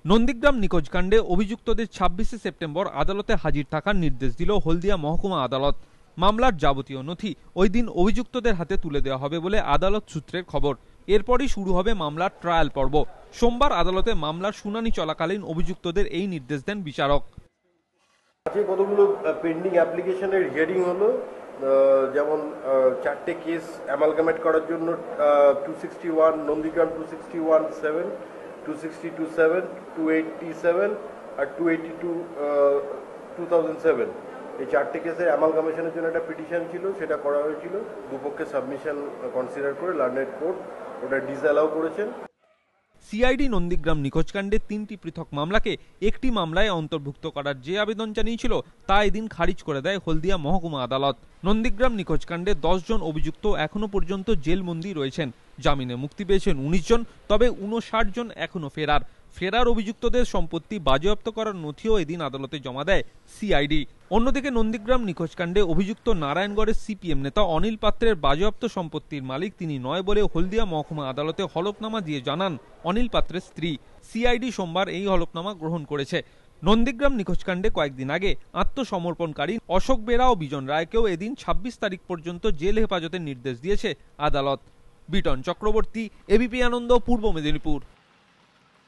নন্দীগ্রাম নিখোঁজ কাণ্ডে অভিযুক্তদের 26শে সেপ্টেম্বর আদালতে হাজির থাকার নির্দেশ দিল হলদিয়া মহকুমা আদালত। মামলার যাবতীয় নথি ওই দিন অভিযুক্তদের হাতে তুলে দেওয়া হবে বলে আদালত সূত্রের খবর। এরপরই শুরু হবে মামলার ট্রায়াল পর্ব। সোমবার আদালতে মামলার শুনানি চলাকালীন অভিযুক্তদের এই নির্দেশ দেন বিচারক। আজকে কতগুলো পেন্ডিং অ্যাপ্লিকেশনের হিয়ারিং হলো, যেমন 4টে কেস অ্যামালগামেট করার জন্য 261 নন্দীগ্রাম 261(7), 262(7), 287 আর 282(2007) এই 4টে কেসের অ্যামালগামেশনের জন্য একটা পিটিশন ছিল, সেটা করা হয়েছিল। দুপক্ষের সাবমিশন কনসিডার করে লার্নেড কোর্ট ওটা ডিসঅ্যালাউ করেছেন। সিআইডি নন্দীগ্রাম নিখোঁজকাণ্ডে 3টি পৃথক মামলাকে একটি মামলায় অন্তর্ভুক্ত করার যে আবেদন জানিয়েছিল তা এদিন খারিজ করে দেয় হলদিয়া মহকুমা আদালত। নন্দীগ্রাম নিখোঁজকাণ্ডে 10 জন অভিযুক্ত এখনো পর্যন্ত জেলবন্দী রয়েছেন। জামিনে মুক্তি পেয়েছেন 19 জন, তবে 59 জন এখনো ফেরার অভিযুক্তদের সম্পত্তি বাজেয়াপ্ত করার নথিও এদিন আদালতে জমা দেয় সিআইডি। অন্যদিকে নন্দীগ্রাম নিখোঁজকাণ্ডে অভিযুক্ত নারায়ণগড়ের সিপিএম নেতা অনিল পাত্রের বাজেয়াপ্ত সম্পত্তির মালিক তিনি নয় বলে হলদিয়া মহকুমা আদালতে হলফনামা দিয়ে জানান অনিল পাত্রের স্ত্রী। সিআইডি সোমবার এই হলফনামা গ্রহণ করেছে। নন্দীগ্রাম নিখোঁজকাণ্ডে কয়েকদিন আগে আত্মসমর্পণকারী অশোক বেরা ও বিজন রায়কেও এদিন 26 তারিখ পর্যন্ত জেল হেফাজতের নির্দেশ দিয়েছে আদালত। বিটন চক্রবর্তী, এবিপি আনন্দ, পূর্ব মেদিনীপুর।